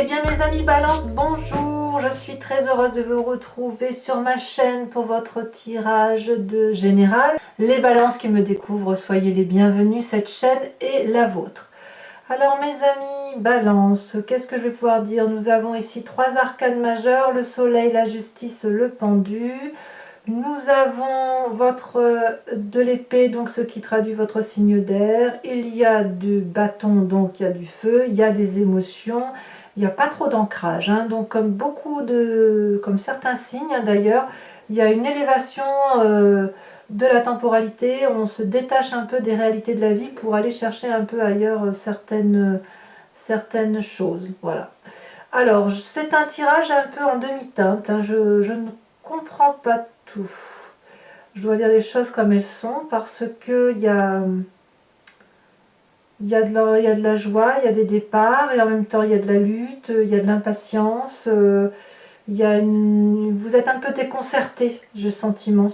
Eh bien mes amis Balance, bonjour, je suis très heureuse de vous retrouver sur ma chaîne pour votre tirage de général. Les balances qui me découvrent, soyez les bienvenus, cette chaîne est la vôtre. Alors mes amis Balance, qu'est-ce que je vais pouvoir dire? Nous avons ici trois arcanes majeures, le soleil, la justice, le pendu. Nous avons de l'épée, donc ce qui traduit votre signe d'air. Il y a du bâton, donc il y a du feu, il y a des émotions. Il n'y a pas trop d'ancrage, hein. Donc comme certains signes, hein, d'ailleurs, il y a une élévation de la temporalité. On se détache un peu des réalités de la vie pour aller chercher un peu ailleurs certaines choses. Voilà. Alors, c'est un tirage un peu en demi-teinte, hein. Je ne comprends pas tout. Je dois dire les choses comme elles sont parce que il y a de la joie, il y a des départs, et en même temps il y a de la lutte, il y a de l'impatience, vous êtes un peu déconcerté, j'ai le sentiment.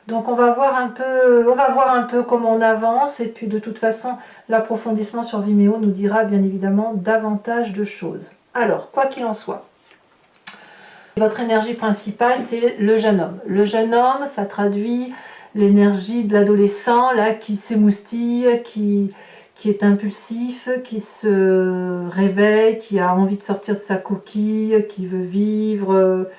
Donc on va voir un peu comment on avance, et puis de toute façon l'approfondissement sur Vimeo nous dira bien évidemment davantage de choses. Alors, quoi qu'il en soit, votre énergie principale, c'est le jeune homme. Le jeune homme, ça traduit l'énergie de l'adolescent là qui s'émoustille, qui est impulsif, qui se réveille, qui a envie de sortir de sa coquille, qui veut vivre.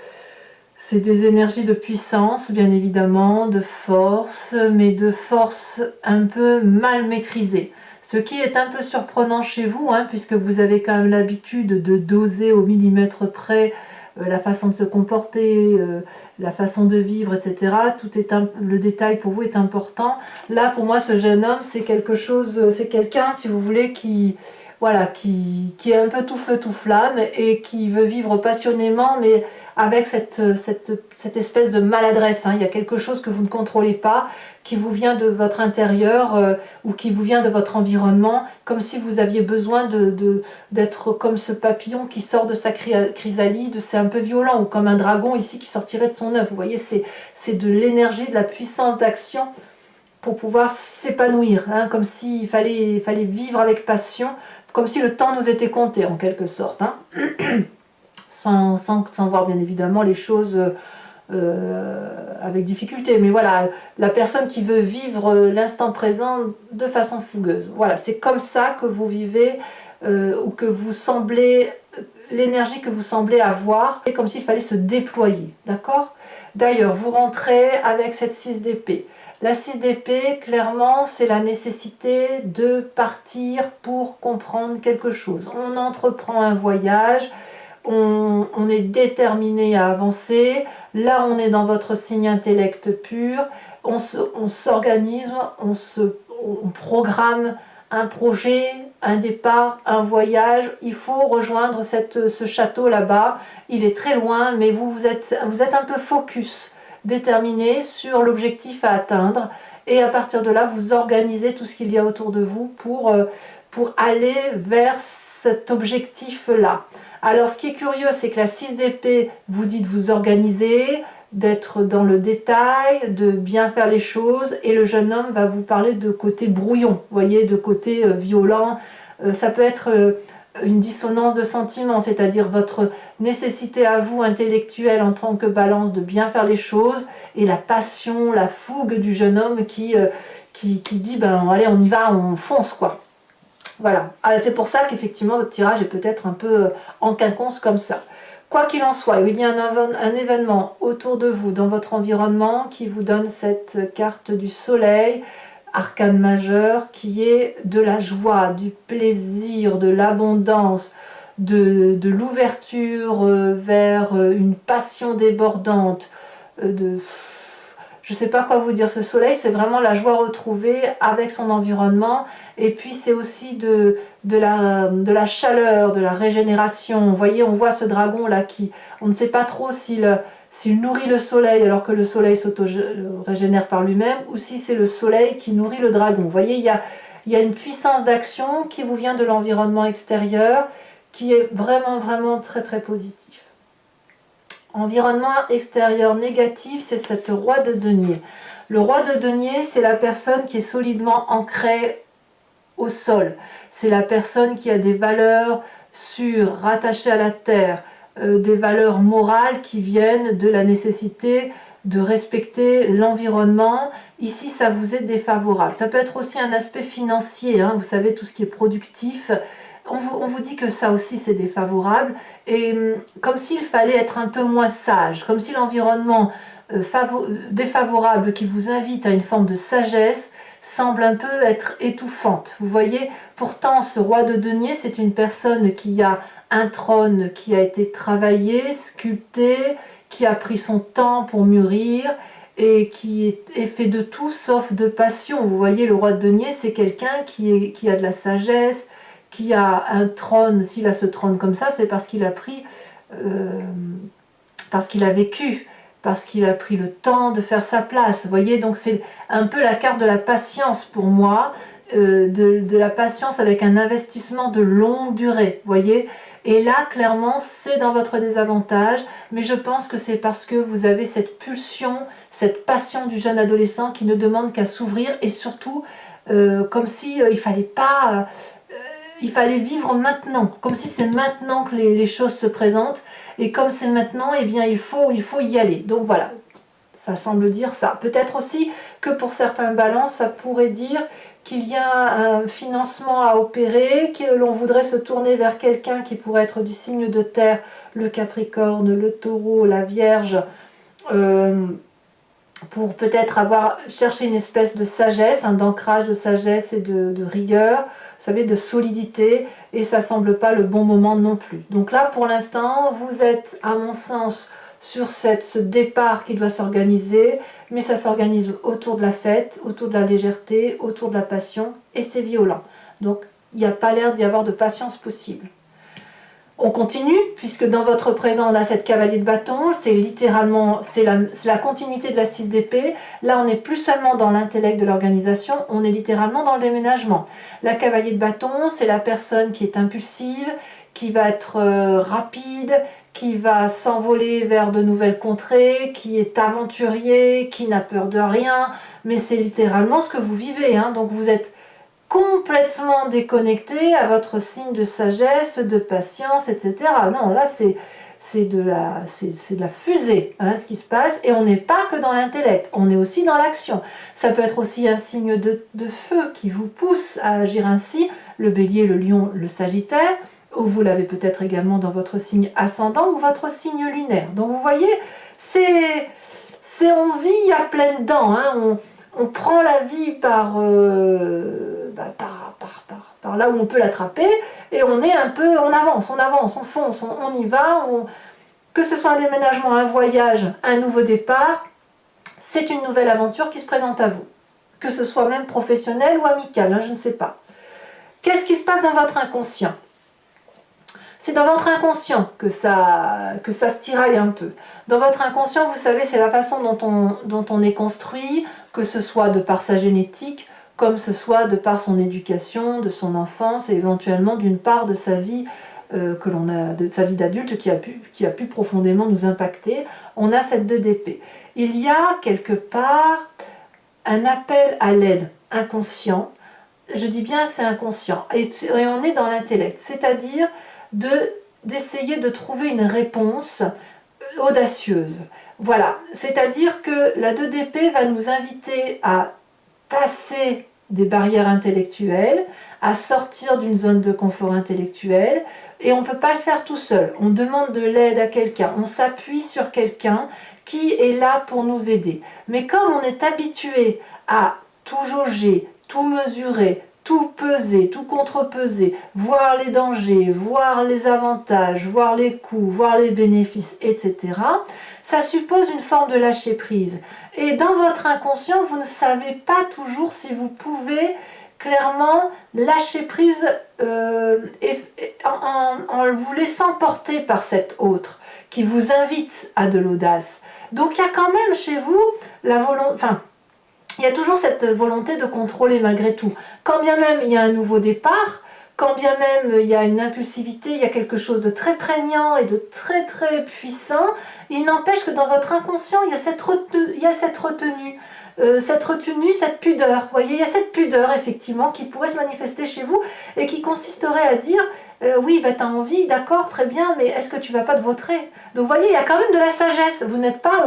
C'est des énergies de puissance, bien évidemment, de force, mais de force un peu mal maîtrisée. Ce qui est un peu surprenant chez vous, hein, puisque vous avez quand même l'habitude de doser au millimètre près la façon de se comporter, la façon de vivre, etc. Le détail pour vous est important. Là, pour moi, ce jeune homme, c'est quelqu'un, si vous voulez, qui est un peu tout feu, tout flamme, et qui veut vivre passionnément, mais avec cette espèce de maladresse, hein. Il y a quelque chose que vous ne contrôlez pas, qui vous vient de votre intérieur, ou qui vous vient de votre environnement, comme si vous aviez besoin d'être comme ce papillon qui sort de sa chrysalide. C'est un peu violent, ou comme un dragon ici qui sortirait de son œuf. Vous voyez, c'est de l'énergie, de la puissance d'action pour pouvoir s'épanouir, hein, comme s'il fallait vivre avec passion, comme si le temps nous était compté en quelque sorte, hein. sans voir bien évidemment les choses avec difficulté, mais voilà, la personne qui veut vivre l'instant présent de façon fougueuse. Voilà, c'est comme ça que vous vivez, ou que vous semblez, l'énergie que vous semblez avoir, c'est comme s'il fallait se déployer, d'accord? D'ailleurs, vous rentrez avec cette 6 d'épée. La 6 d'épée, clairement, c'est la nécessité de partir pour comprendre quelque chose. On entreprend un voyage, on est déterminé à avancer. Là, on est dans votre signe intellect pur. On s'organise, on programme un projet, un départ, un voyage. Il faut rejoindre ce château là-bas. Il est très loin, mais vous êtes un peu focus, déterminé sur l'objectif à atteindre, et à partir de là vous organisez tout ce qu'il y a autour de vous pour aller vers cet objectif là. Alors ce qui est curieux, c'est que la 6 d'épée vous dit de vous organiser, d'être dans le détail, de bien faire les choses, et le jeune homme va vous parler de côté brouillon, vous voyez, de côté violent. Ça peut être une dissonance de sentiments, c'est-à-dire votre nécessité à vous intellectuelle en tant que balance de bien faire les choses, et la passion, la fougue du jeune homme qui dit ben allez, on y va, on fonce quoi. Voilà, c'est pour ça qu'effectivement votre tirage est peut-être un peu en quinconce comme ça. Quoi qu'il en soit, il y a un événement autour de vous, dans votre environnement, qui vous donne cette carte du soleil, arcane majeur, qui est de la joie, du plaisir, de l'abondance, de l'ouverture vers une passion débordante, je ne sais pas quoi vous dire. Ce soleil, c'est vraiment la joie retrouvée avec son environnement, et puis c'est aussi de la chaleur, de la régénération. Vous voyez, on voit ce dragon là on ne sait pas trop s'il nourrit le soleil alors que le soleil s'auto-régénère par lui-même, ou si c'est le soleil qui nourrit le dragon. Vous voyez, il y a une puissance d'action qui vous vient de l'environnement extérieur, qui est vraiment, vraiment très, très positif. Environnement extérieur négatif, c'est cette roi de denier. Le roi de denier, c'est la personne qui est solidement ancrée au sol. C'est la personne qui a des valeurs rattaché à la terre, des valeurs morales qui viennent de la nécessité de respecter l'environnement. Ici, ça vous est défavorable. Ça peut être aussi un aspect financier, hein, vous savez, tout ce qui est productif. On vous dit que ça aussi, c'est défavorable. Et comme s'il fallait être un peu moins sage, comme si l'environnement défavorable qui vous invite à une forme de sagesse semble un peu être étouffante. Vous voyez, pourtant, ce roi de denier, c'est une personne qui a un trône qui a été travaillé, sculpté, qui a pris son temps pour mûrir et qui est fait de tout sauf de passion. Vous voyez, le roi de denier, c'est quelqu'un qui a de la sagesse, qui a un trône. S'il a ce trône comme ça, c'est parce qu'il a pris, parce qu'il a vécu, parce qu'il a pris le temps de faire sa place. Vous voyez, donc c'est un peu la carte de la patience pour moi, de la patience avec un investissement de longue durée. Vous voyez, et là, clairement, c'est dans votre désavantage, mais je pense que c'est parce que vous avez cette pulsion, cette passion du jeune adolescent qui ne demande qu'à s'ouvrir, et surtout, comme si il fallait vivre maintenant, comme si c'est maintenant que les choses se présentent, et comme c'est maintenant, eh bien il faut y aller. Donc voilà, ça semble dire ça. Peut-être aussi que pour certains balances, ça pourrait dire qu'il y a un financement à opérer, que l'on voudrait se tourner vers quelqu'un qui pourrait être du signe de terre, le Capricorne, le Taureau, la Vierge, pour peut-être cherché une espèce de sagesse, d'ancrage de sagesse et de rigueur, vous savez, de solidité, et ça semble pas le bon moment non plus. Donc là, pour l'instant, vous êtes, à mon sens, sur ce départ qui doit s'organiser, mais ça s'organise autour de la fête, autour de la légèreté, autour de la passion, et c'est violent. Donc, il n'y a pas l'air d'y avoir de patience possible. On continue, puisque dans votre présent, on a cette cavalier de bâton, c'est littéralement, c'est la continuité de la 6 d'épée. Là, on n'est plus seulement dans l'intellect de l'organisation, on est littéralement dans le déménagement. La cavalier de bâton, c'est la personne qui est impulsive, qui va être rapide, qui va s'envoler vers de nouvelles contrées, qui est aventurier, qui n'a peur de rien, mais c'est littéralement ce que vous vivez, hein. Donc vous êtes complètement déconnecté à votre signe de sagesse, de patience, etc. Non, là c'est de la fusée, hein, ce qui se passe, et on n'est pas que dans l'intellect, on est aussi dans l'action. Ça peut être aussi un signe de feu qui vous pousse à agir ainsi, le bélier, le lion, le sagittaire, ou vous l'avez peut-être également dans votre signe ascendant ou votre signe lunaire. Donc vous voyez, on vit à pleines dents, hein, on prend la vie par là où on peut l'attraper, et on est un peu, on avance, on fonce, on y va, que ce soit un déménagement, un voyage, un nouveau départ, c'est une nouvelle aventure qui se présente à vous, que ce soit même professionnel ou amical, hein, je ne sais pas. Qu'est-ce qui se passe dans votre inconscient? C'est dans votre inconscient que ça se tiraille un peu. Dans votre inconscient, vous savez, c'est la façon dont on est construit, que ce soit de par sa génétique, comme ce soit de par son éducation, de son enfance, et éventuellement d'une part de sa vie de sa vie d'adulte qui a pu profondément nous impacter. On a cette 2 d'épée. Il y a quelque part un appel à l'aide inconscient. Je dis bien c'est inconscient. Et on est dans l'intellect, c'est-à-dire d'essayer de trouver une réponse audacieuse. Voilà, c'est-à-dire que la 2 d'épée va nous inviter à passer des barrières intellectuelles, à sortir d'une zone de confort intellectuel, et on ne peut pas le faire tout seul. On demande de l'aide à quelqu'un, on s'appuie sur quelqu'un qui est là pour nous aider. Mais comme on est habitué à tout jauger, tout mesurer, tout peser, tout contrepeser, voir les dangers, voir les avantages, voir les coûts, voir les bénéfices, etc., ça suppose une forme de lâcher prise. Et dans votre inconscient, vous ne savez pas toujours si vous pouvez clairement lâcher prise en vous laissant porter par cet autre qui vous invite à de l'audace. Donc il y a quand même chez vous la volonté... il y a toujours cette volonté de contrôler malgré tout. Quand bien même il y a un nouveau départ, quand bien même il y a une impulsivité, il y a quelque chose de très prégnant et de très très puissant, il n'empêche que dans votre inconscient, il y a cette retenue. cette retenue, cette pudeur. Vous voyez, il y a cette pudeur effectivement qui pourrait se manifester chez vous et qui consisterait à dire oui, bah, tu as envie, d'accord, très bien, mais est-ce que tu vas pas te vautrer? Donc vous voyez, il y a quand même de la sagesse. Vous n'êtes pas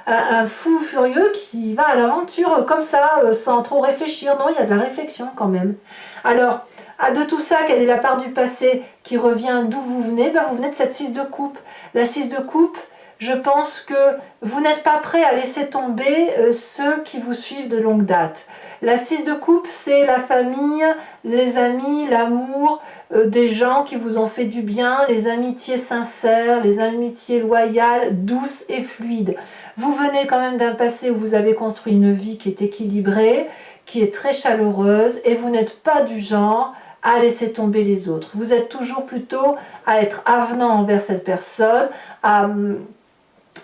un fou furieux qui va à l'aventure comme ça, sans trop réfléchir. Non, il y a de la réflexion quand même. Alors, de tout ça, quelle est la part du passé qui revient d'où vous venez? Ben, vous venez de cette 6 de coupe. La 6 de coupe, je pense que vous n'êtes pas prêt à laisser tomber ceux qui vous suivent de longue date. La 6 de coupe, c'est la famille, les amis, l'amour, des gens qui vous ont fait du bien, les amitiés sincères, les amitiés loyales, douces et fluides. Vous venez quand même d'un passé où vous avez construit une vie qui est équilibrée, qui est très chaleureuse, et vous n'êtes pas du genre à laisser tomber les autres. Vous êtes toujours plutôt à être avenant envers cette personne,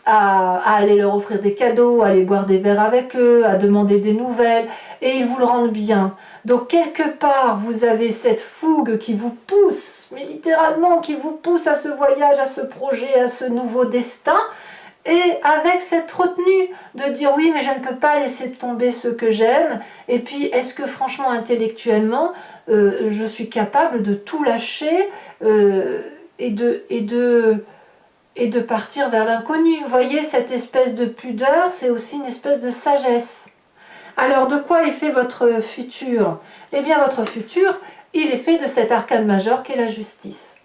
à aller leur offrir des cadeaux, à aller boire des verres avec eux, à demander des nouvelles, et ils vous le rendent bien. Donc quelque part, vous avez cette fougue qui vous pousse, mais littéralement qui vous pousse à ce voyage, à ce projet, à ce nouveau destin, et avec cette retenue de dire oui, mais je ne peux pas laisser tomber ceux que j'aime, et puis est-ce que franchement, intellectuellement, je suis capable de tout lâcher et de partir vers l'inconnu. Vous voyez, cette espèce de pudeur, c'est aussi une espèce de sagesse. Alors, de quoi est fait votre futur? Eh bien, votre futur, il est fait de cet arcane majeur qu'est la justice.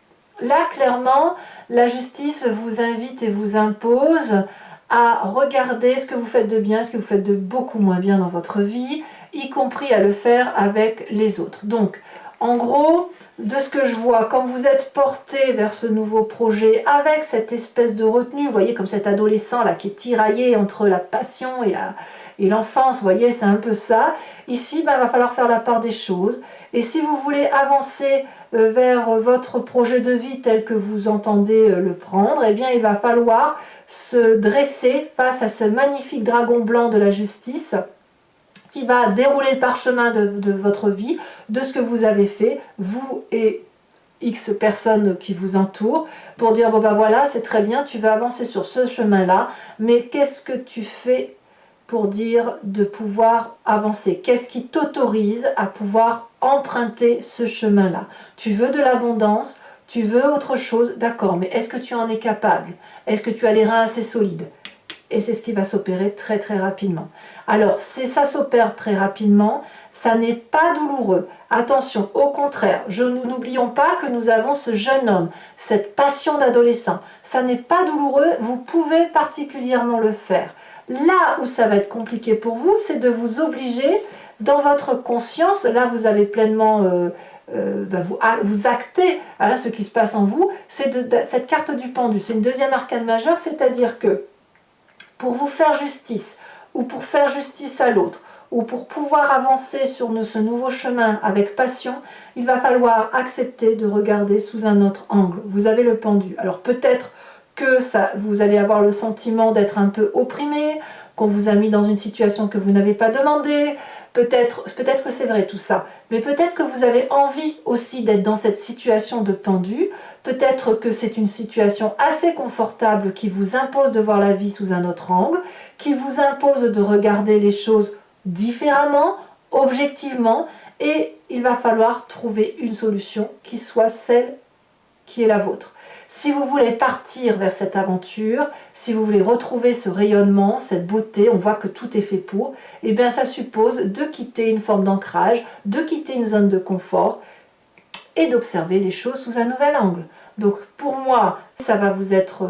Là, clairement, la justice vous invite et vous impose à regarder ce que vous faites de bien, ce que vous faites de beaucoup moins bien dans votre vie, y compris à le faire avec les autres. Donc, en gros, de ce que je vois, quand vous êtes porté vers ce nouveau projet avec cette espèce de retenue, vous voyez comme cet adolescent là qui est tiraillé entre la passion et l'enfance, vous voyez, c'est un peu ça. Ici, il va falloir faire la part des choses. Et si vous voulez avancer vers votre projet de vie tel que vous entendez le prendre, eh bien, il va falloir se dresser face à ce magnifique dragon blanc de la justice qui va dérouler le parchemin de votre vie, de ce que vous avez fait, vous et X personnes qui vous entourent, pour dire, bon ben voilà, c'est très bien, tu vas avancer sur ce chemin-là, mais qu'est-ce que tu fais pour dire de pouvoir avancer? Qu'est-ce qui t'autorise à pouvoir emprunter ce chemin-là? Tu veux de l'abondance, tu veux autre chose, d'accord, mais est-ce que tu en es capable? Est-ce que tu as les reins assez solides? Et c'est ce qui va s'opérer très très rapidement. Alors, si ça s'opère très rapidement, ça n'est pas douloureux. Attention, au contraire, n'oublions pas que nous avons ce jeune homme, cette passion d'adolescent. Ça n'est pas douloureux, vous pouvez particulièrement le faire. Là où ça va être compliqué pour vous, c'est de vous obliger dans votre conscience, là vous avez pleinement... vous actez ce qui se passe en vous, c'est cette carte du pendu. C'est une deuxième arcane majeure, c'est-à-dire que pour vous faire justice, ou pour faire justice à l'autre, ou pour pouvoir avancer sur ce nouveau chemin avec passion, il va falloir accepter de regarder sous un autre angle. Vous avez le pendu. Alors peut-être que vous allez avoir le sentiment d'être un peu opprimé, qu'on vous a mis dans une situation que vous n'avez pas demandé, peut-être que c'est vrai tout ça, mais peut-être que vous avez envie aussi d'être dans cette situation de pendu, peut-être que c'est une situation assez confortable qui vous impose de voir la vie sous un autre angle, qui vous impose de regarder les choses différemment, objectivement, et il va falloir trouver une solution qui soit celle qui est la vôtre. Si vous voulez partir vers cette aventure, si vous voulez retrouver ce rayonnement, cette beauté, on voit que tout est fait pour, et bien ça suppose de quitter une forme d'ancrage, de quitter une zone de confort et d'observer les choses sous un nouvel angle. Donc pour moi, ça va vous être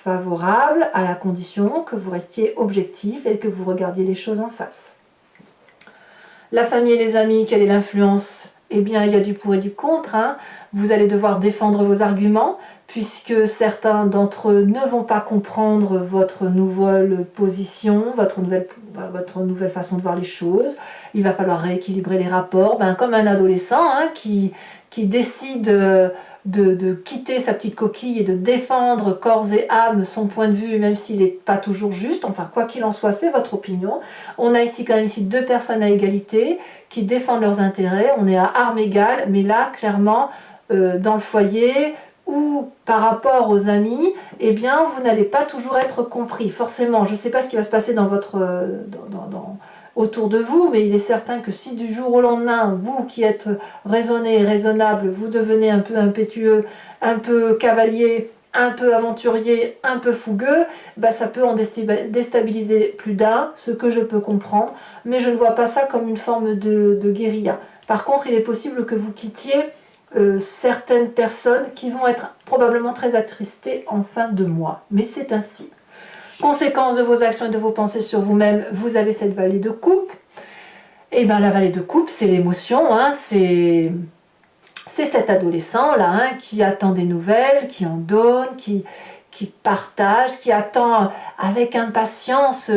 favorable à la condition que vous restiez objectif et que vous regardiez les choses en face. La famille et les amis, quelle est l'influence? Eh bien, il y a du pour et du contre. Vous allez devoir défendre vos arguments, puisque certains d'entre eux ne vont pas comprendre votre nouvelle position, votre nouvelle façon de voir les choses. Il va falloir rééquilibrer les rapports, comme un adolescent qui décide de quitter sa petite coquille et de défendre corps et âme son point de vue, même s'il n'est pas toujours juste. Enfin, quoi qu'il en soit, c'est votre opinion. On a ici quand même deux personnes à égalité qui défendent leurs intérêts. On est à armes égales, mais là, clairement, dans le foyer, ou par rapport aux amis, eh bien, vous n'allez pas toujours être compris. Forcément, je ne sais pas ce qui va se passer dans votre, autour de vous, mais il est certain que si du jour au lendemain, vous qui êtes raisonné et raisonnable, vous devenez un peu impétueux, un peu cavalier, un peu aventurier, un peu fougueux, bah ça peut en déstabiliser plus d'un, ce que je peux comprendre, mais je ne vois pas ça comme une forme de guérilla. Par contre, il est possible que vous quittiez certaines personnes qui vont être probablement très attristées en fin de mois, mais c'est ainsi. Conséquence de vos actions et de vos pensées sur vous-même, vous avez cette vallée de coupe. Et bien la vallée de coupe, c'est l'émotion, hein, c'est cet adolescent-là hein, qui attend des nouvelles, qui en donne, qui partage, qui attend avec impatience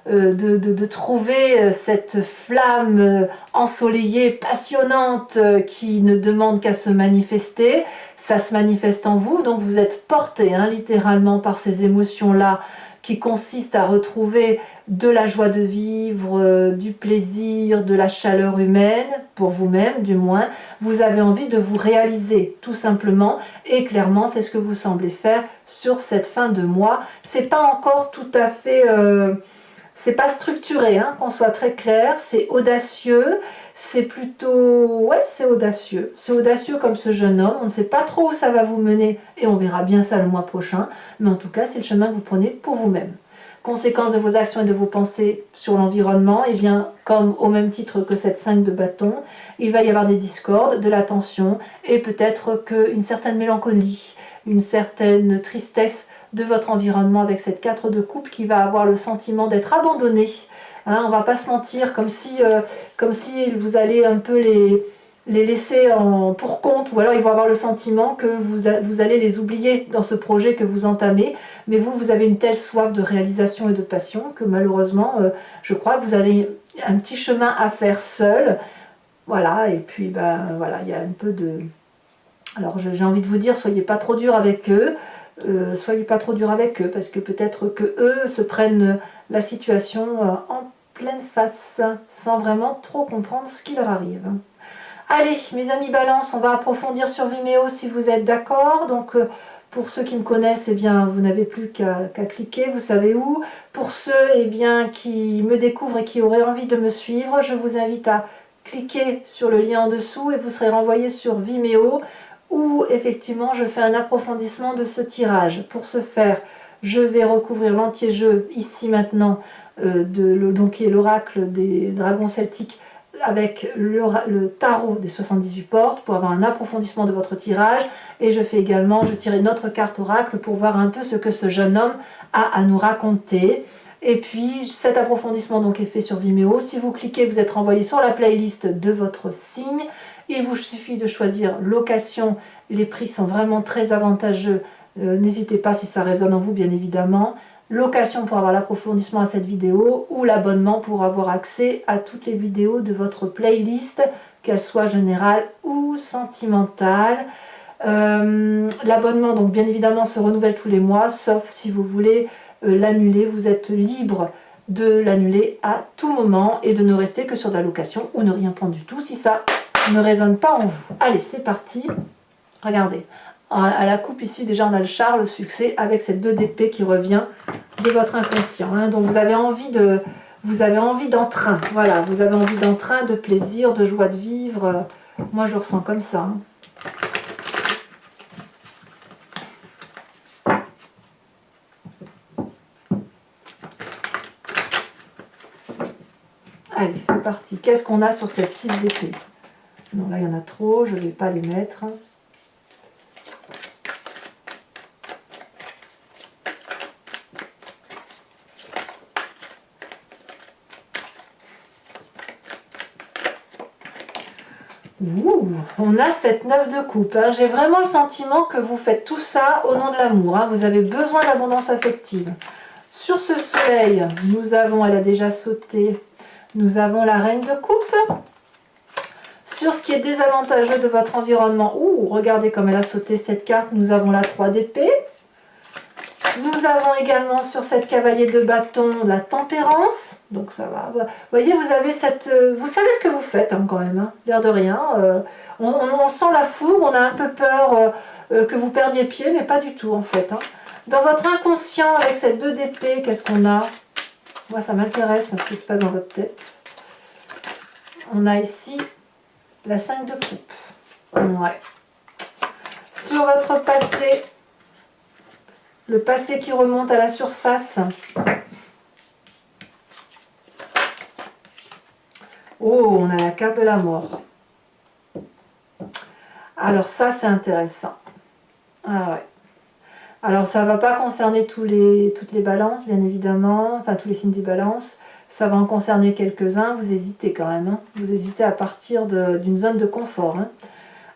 de trouver cette flamme ensoleillée, passionnante, qui ne demande qu'à se manifester. Ça se manifeste en vous, donc vous êtes porté hein, littéralement par ces émotions-là qui consistent à retrouver de la joie de vivre, du plaisir, de la chaleur humaine, pour vous-même du moins. Vous avez envie de vous réaliser tout simplement et clairement c'est ce que vous semblez faire sur cette fin de mois. C'est pas encore tout à fait... c'est pas structuré, hein, qu'on soit très clair, c'est audacieux, c'est plutôt... ouais, c'est audacieux. C'est audacieux comme ce jeune homme, on ne sait pas trop où ça va vous mener et on verra bien ça le mois prochain, mais en tout cas, c'est le chemin que vous prenez pour vous-même. Conséquence de vos actions et de vos pensées sur l'environnement, et bien, comme au même titre que cette 5 de bâton, il va y avoir des discordes, de la tension et peut-être qu'une certaine mélancolie, une certaine tristesse de votre environnement avec cette 4 de coupe qui va avoir le sentiment d'être abandonné. Hein, on ne va pas se mentir, comme si vous allez un peu les laisser pour compte, ou alors ils vont avoir le sentiment que vous allez les oublier dans ce projet que vous entamez, mais vous avez une telle soif de réalisation et de passion que malheureusement, je crois que vous avez un petit chemin à faire seul. Voilà, et puis voilà, il y a un peu de... Alors j'ai envie de vous dire, soyez pas trop dur avec eux, parce que peut-être que eux se prennent la situation en pleine face, sans vraiment trop comprendre ce qui leur arrive. Allez, mes amis Balance, on va approfondir sur Vimeo si vous êtes d'accord. Donc, pour ceux qui me connaissent, eh bien, vous n'avez plus qu'à cliquer, vous savez où. Pour ceux eh bien, qui me découvrent et qui auraient envie de me suivre, je vous invite à cliquer sur le lien en dessous et vous serez renvoyé sur Vimeo où effectivement je fais un approfondissement de ce tirage. Pour ce faire, je vais recouvrir l'entier-jeu ici maintenant, donc qui est l'oracle des dragons celtiques, avec le tarot des 78 portes pour avoir un approfondissement de votre tirage, et je tire une autre carte oracle pour voir un peu ce que ce jeune homme a à nous raconter. Et puis cet approfondissement donc est fait sur Vimeo. Si vous cliquez, vous êtes renvoyé sur la playlist de votre signe. Il vous suffit de choisir location, les prix sont vraiment très avantageux, n'hésitez pas si ça résonne en vous bien évidemment. Location pour avoir l'approfondissement à cette vidéo ou l'abonnement pour avoir accès à toutes les vidéos de votre playlist, qu'elles soient générales ou sentimentales. L'abonnement donc bien évidemment se renouvelle tous les mois, sauf si vous voulez l'annuler, vous êtes libre de l'annuler à tout moment et de ne rester que sur de la location ou ne rien prendre du tout si ça ne résonne pas en vous. Allez, c'est parti. Regardez. À la coupe ici, déjà on a le char, le succès, avec cette 2 d'épée qui revient de votre inconscient. Hein. Donc vous avez envie d'entrain. Voilà, vous avez envie d'entrain, de plaisir, de joie de vivre. Moi je le ressens comme ça. Hein. Allez, c'est parti. Qu'est-ce qu'on a sur cette 6 d'épée? Non, là il y en a trop, je ne vais pas les mettre. Ouh, on a cette 9 de coupe. Hein. J'ai vraiment le sentiment que vous faites tout ça au nom de l'amour. Hein. Vous avez besoin d'abondance affective. Sur ce soleil, nous avons, elle a déjà sauté, nous avons la reine de coupe. Sur ce qui est désavantageux de votre environnement, ouh, regardez comme elle a sauté cette carte, nous avons la 3 d'épée. Nous avons également sur cette cavalier de bâton la tempérance, donc ça va. Vous voyez, vous avez cette, vous savez ce que vous faites hein, quand même, hein, l'air de rien. On sent la fougue, on a un peu peur que vous perdiez pied, mais pas du tout en fait. Hein. Dans votre inconscient, avec cette 2 d'épée, qu'est-ce qu'on a? Moi, ça m'intéresse ce qui se passe dans votre tête. On a ici la 5 de coupe. Ouais. Sur votre passé, le passé qui remonte à la surface. Oh, on a la carte de la mort. Alors ça, c'est intéressant. Ah ouais. Alors ça ne va pas concerner toutes les balances, bien évidemment, enfin tous les signes des balances. Ça va en concerner quelques-uns. Vous hésitez quand même. Hein. Vous hésitez à partir d'une zone de confort. Hein.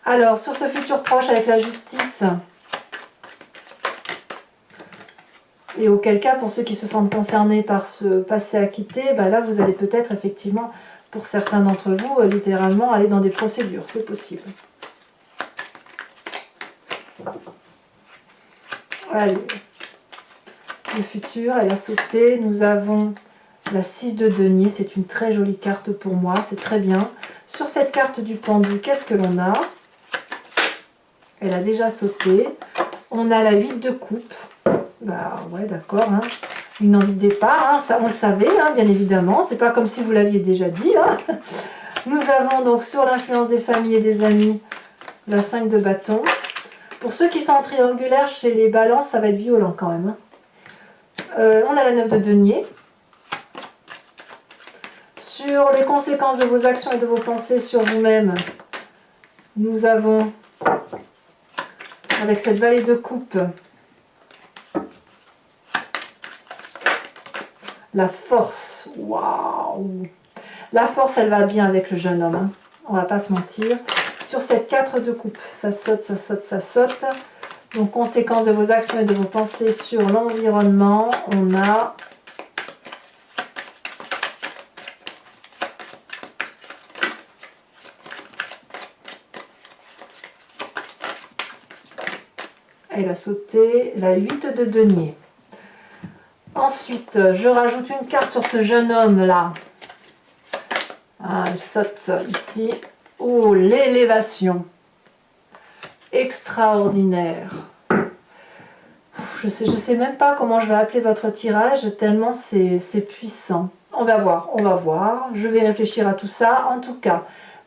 Alors, sur ce futur proche avec la justice, et auquel cas, pour ceux qui se sentent concernés par ce passé acquitté, bah là, vous allez peut-être effectivement, pour certains d'entre vous, littéralement aller dans des procédures. C'est possible. Allez. Le futur, elle a sauté. Nous avons la 6 de denier. C'est une très jolie carte pour moi. C'est très bien. Sur cette carte du pendu, qu'est-ce que l'on a? Elle a déjà sauté. On a la 8 de coupe. Bah ouais, d'accord. Hein. Une envie de départ. Hein. Ça, on le savait, hein, bien évidemment. C'est pas comme si vous l'aviez déjà dit. Hein. Nous avons donc sur l'influence des familles et des amis la 5 de bâton. Pour ceux qui sont en triangulaire chez les balances, ça va être violent quand même. Hein. On a la 9 de denier. Sur les conséquences de vos actions et de vos pensées sur vous-même, nous avons, avec cette vallée de coupe, la force. Waouh! La force, elle va bien avec le jeune homme. Hein. On va pas se mentir. Sur cette 4 de coupe, ça saute, ça saute, ça saute. Donc, conséquences de vos actions et de vos pensées sur l'environnement, on a elle a sauté la 8 de denier. Ensuite, je rajoute une carte sur ce jeune homme là. Ah, elle saute ici. Oh, l'élévation. Extraordinaire. Je sais même pas comment je vais appeler votre tirage, tellement c'est puissant. On va voir, on va voir. Je vais réfléchir à tout ça, en tout cas.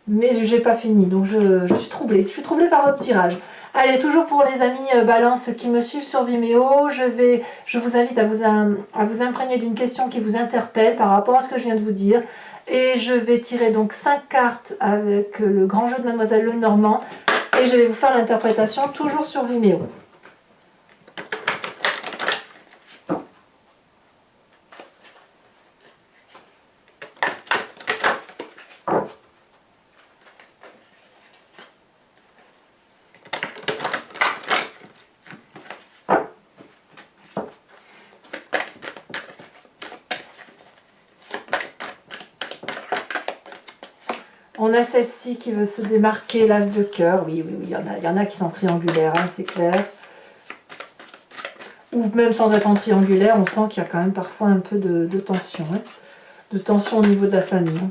Mais j'ai pas fini, donc je suis troublée. Je suis troublée par votre tirage. Allez, toujours pour les amis Balance qui me suivent sur Vimeo, je vous invite à vous imprégner d'une question qui vous interpelle par rapport à ce que je viens de vous dire. Et je vais tirer donc 5 cartes avec le grand jeu de Mademoiselle Lenormand. Et je vais vous faire l'interprétation toujours sur Vimeo. On a celle-ci qui veut se démarquer, l'as de cœur. Oui, il y en a qui sont triangulaires, hein, c'est clair. Ou même sans être en triangulaire, on sent qu'il y a quand même parfois un peu de tension. Hein, de tension au niveau de la famille. Hein.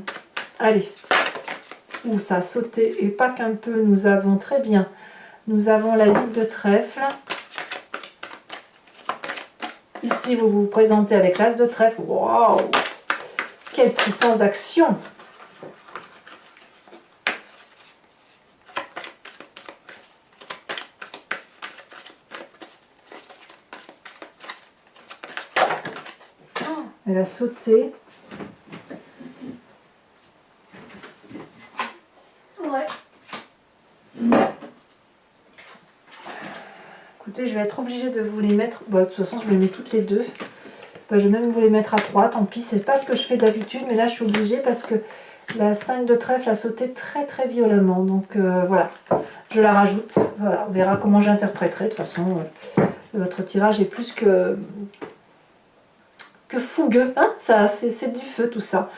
Allez. Ouh, ça a sauté. Et pas qu'un peu, nous avons très bien. Nous avons la 8 de trèfle. Ici, vous vous présentez avec l'as de trèfle. Waouh! Quelle puissance d'action! Elle a sauté. Ouais. Écoutez, je vais être obligée de vous les mettre. Bon, de toute façon, je vais les mettre toutes les deux. Bah, je vais même vous les mettre à 3. Tant pis, c'est pas ce que je fais d'habitude. Mais là, je suis obligée parce que la 5 de trèfle a sauté très très violemment. Donc voilà, je la rajoute. Voilà, on verra comment j'interpréterai. De toute façon, votre tirage est plus que fougueux, hein, ça c'est du feu tout ça.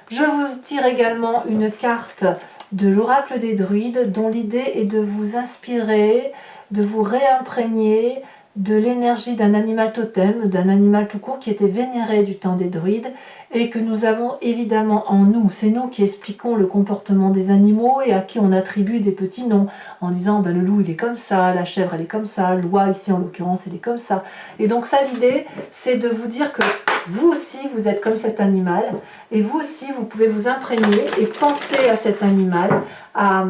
Je vous tire également une carte de l'oracle des druides dont l'idée est de vous inspirer, de vous réimprégner de l'énergie d'un animal totem, d'un animal tout court qui était vénéré du temps des druides et que nous avons évidemment en nous. C'est nous qui expliquons le comportement des animaux et à qui on attribue des petits noms en disant ben, le loup il est comme ça, la chèvre elle est comme ça, l'oie ici en l'occurrence elle est comme ça. Et donc ça, l'idée c'est de vous dire que vous aussi vous êtes comme cet animal et vous aussi vous pouvez vous imprégner et penser à cet animal, à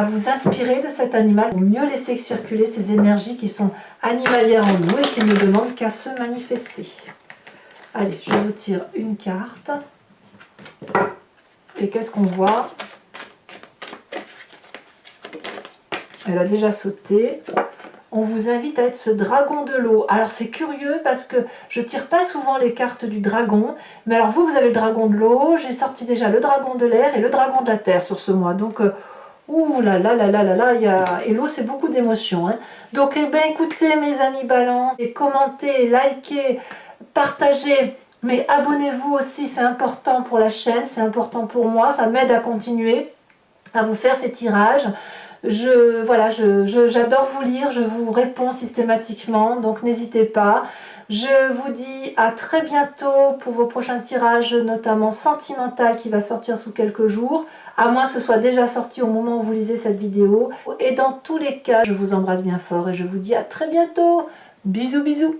vous inspirer de cet animal pour mieux laisser circuler ces énergies qui sont animalières en nous et qui ne demandent qu'à se manifester. Allez, je vous tire une carte. Et qu'est-ce qu'on voit? Elle a déjà sauté. On vous invite à être ce dragon de l'eau. Alors c'est curieux parce que je tire pas souvent les cartes du dragon. Mais alors vous avez le dragon de l'eau. J'ai sorti déjà le dragon de l'air et le dragon de la terre sur ce mois. Donc, ouh là là là là là là, et l'eau c'est beaucoup d'émotions. Hein. Donc, eh bien écoutez mes amis balance, et commentez, likez, partagez. Mais abonnez-vous aussi, c'est important pour la chaîne, c'est important pour moi. Ça m'aide à continuer à vous faire ces tirages. J'adore vous lire, je vous réponds systématiquement, donc n'hésitez pas. Je vous dis à très bientôt pour vos prochains tirages, notamment sentimental qui va sortir sous quelques jours, à moins que ce soit déjà sorti au moment où vous lisez cette vidéo. Et dans tous les cas, je vous embrasse bien fort et je vous dis à très bientôt. Bisous bisous.